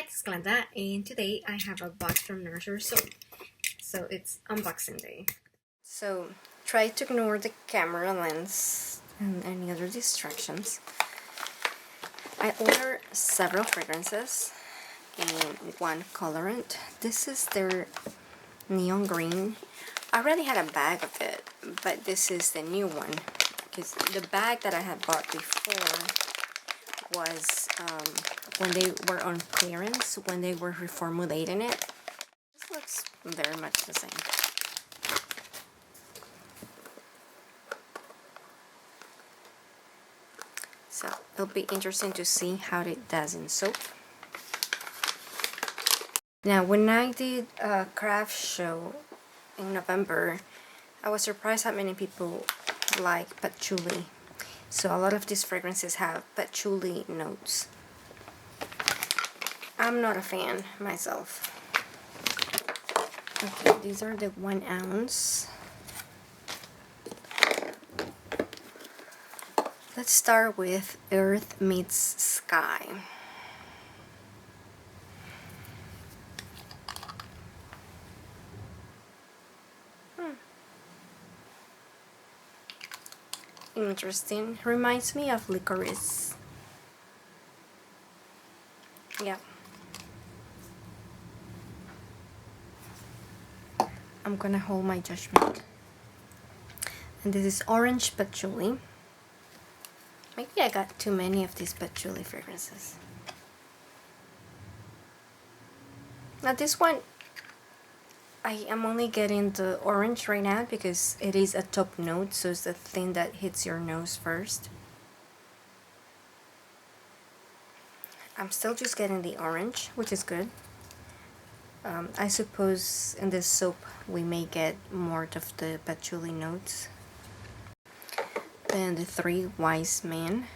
it's Glenda, and today I have a box from Nursery Soap. So it's unboxing day. So try to ignore the camera lens and any other distractions. I ordered several fragrances and one colorant. This is their neon green. I already had a bag of it, but this is the new one because the bag that I had bought before was when they were on clearance, when they were reformulating it. This looks very much the same. So it'll be interesting to see how it does in soap. Now, when I did a craft show in November, I was surprised how many people like patchouli. So a lot of these fragrances have patchouli notes. I'm not a fan myself. Okay, these are the 1 ounce. Let's start with Earth Meets Sky. Interesting. Reminds me of licorice. Yeah. I'm gonna hold my judgment. And this is orange patchouli. Maybe I got too many of these patchouli fragrances. Now this one, I am only getting the orange right now because it is a top note, so it's the thing that hits your nose first. I'm still just getting the orange, which is good. I suppose in this soap we may get more of the patchouli notes. Then the 3 Wise Men.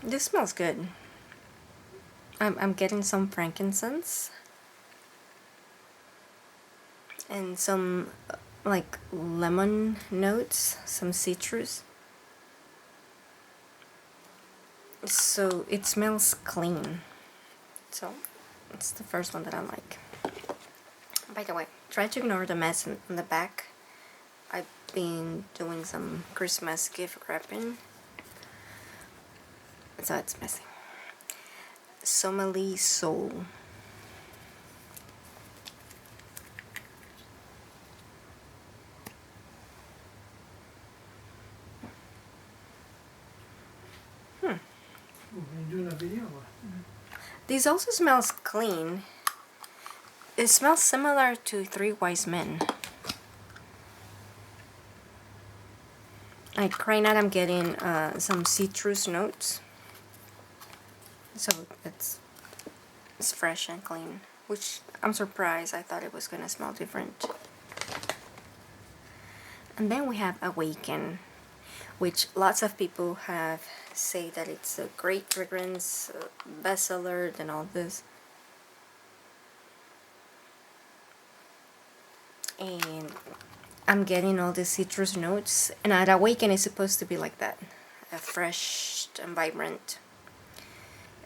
This smells good. I'm getting some frankincense and some like lemon notes, some citrus. So it smells clean. So it's the first one that I like. By the way, try to ignore the mess in the back. I've been doing some Christmas gift wrapping, so it's messy. Somali Soul. Doing a video? This also smells clean. It smells similar to 3 Wise Men. Like right now I'm getting some citrus notes. So it's fresh and clean, which I'm surprised. I thought it was gonna smell different. And then we have Awaken, which lots of people have say that it's a great fragrance, bestseller, and all this. And I'm getting all the citrus notes, and at Awaken it's supposed to be like that, fresh and vibrant.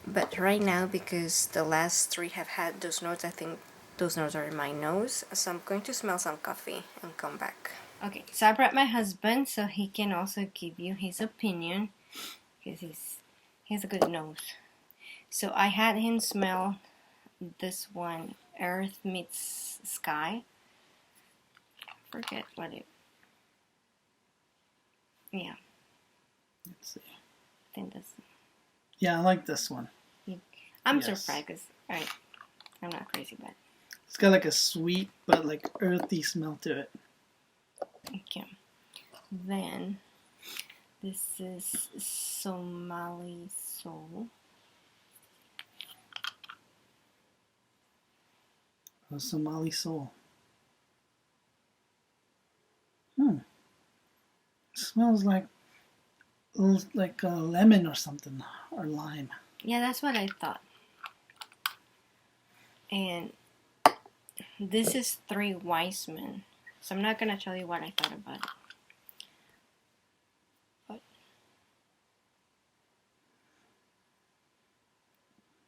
But right now, because the last 3 have had those notes, I think those notes are in my nose, so I'm going to smell some coffee and come back. Okay, so I brought my husband so he can also give you his opinion, because he has a good nose. So I had him smell this one, Earth Meets Sky. Forget what it. Yeah. Let's see. I think this. Yeah, I like this one. I'm Yes. surprised because I'm not crazy, but It's got like a sweet but like earthy smell to it. okay. Then this is Somali Soul. A Somali Soul. It smells like lemon or something, or lime. Yeah, that's what I thought. And this is 3 Wise Men. So I'm not going to tell you what I thought about it. But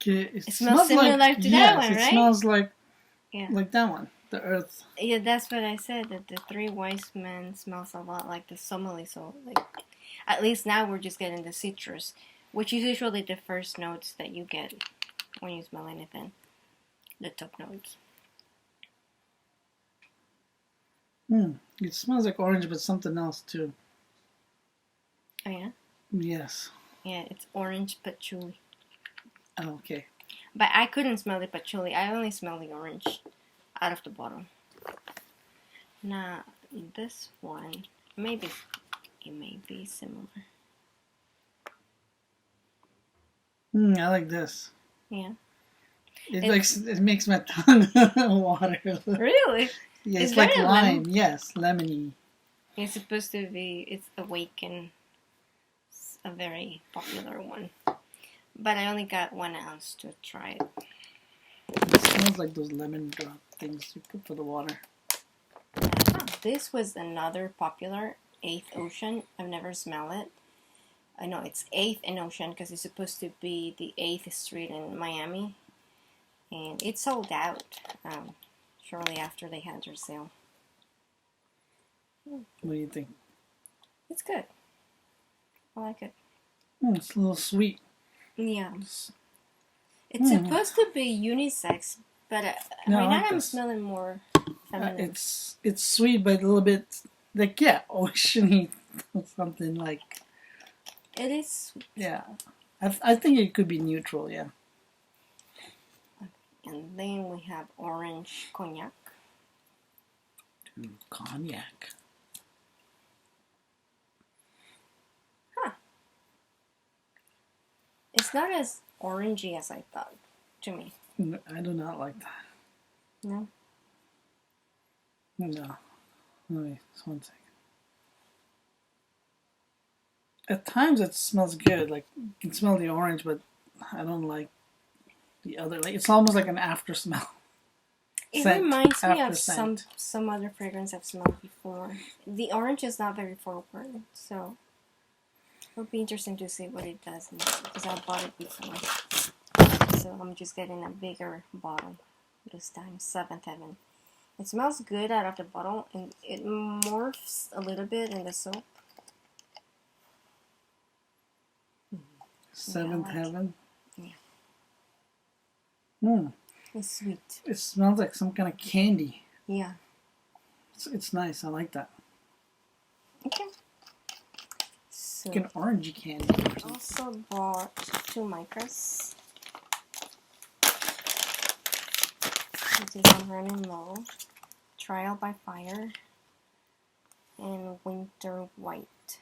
It smells similar like, to that one, it right? smells like Yeah. like that one, the earth. Yeah, that's what I said. That the Three Wise Men smells a lot like the sommelier. So, like, at least now we're just getting the citrus, which is usually the first notes that you get when you smell anything. The top notes. It smells like orange, but something else too. Oh yeah. Yes. Yeah, it's orange patchouli. Oh, okay. But I couldn't smell the patchouli. I only smell the orange out of the bottle. Now, this one, maybe it may be similar. I like this. Yeah. It makes my tongue water. Really? Yeah, It's it's like very lime. Yes, lemony. It's supposed to be, it's Awaken. It's a very popular one. But I only got 1 ounce to try it. It smells like those lemon drop things you put for the water. This was another popular, 8th Ocean. I've never smelled it. I know it's 8th and Ocean because it's supposed to be the 8th Street in Miami. And it sold out shortly after they had their sale. What do you think? It's good. I like it. It's a little sweet. Yeah. It's supposed to be unisex, but No, right I now like I'm this. smelling more feminine. It's sweet, but a little bit like oceany, something like. It is. Yeah, I think it could be neutral. Yeah. And then we have orange cognac. Cognac. It's not as orangey as I thought, to me. I do not like that. No? No. Wait, just one second. At times it smells good. Like you can smell the orange, but I don't like the other. Like it's almost like an after smell. It reminds me of scent. some other fragrance I've smelled before. The orange is not very forward, so it'll be interesting to see what it does because I bought it before. So I'm just getting a bigger bottle this time, 7th Heaven. It smells good out of the bottle and it morphs a little bit in the soap. 7th Heaven. Yeah. It's sweet. It smells like some kind of candy. Yeah. It's nice. I like that. Okay. So Like an orangey candy. I also bought 2 micras. Because I'm running low. Trial by Fire and Winter White.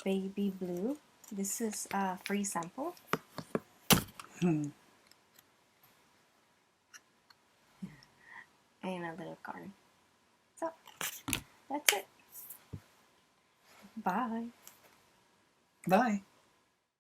Baby Blue. This is a free sample. And a little card. So, that's it. Bye. Bye.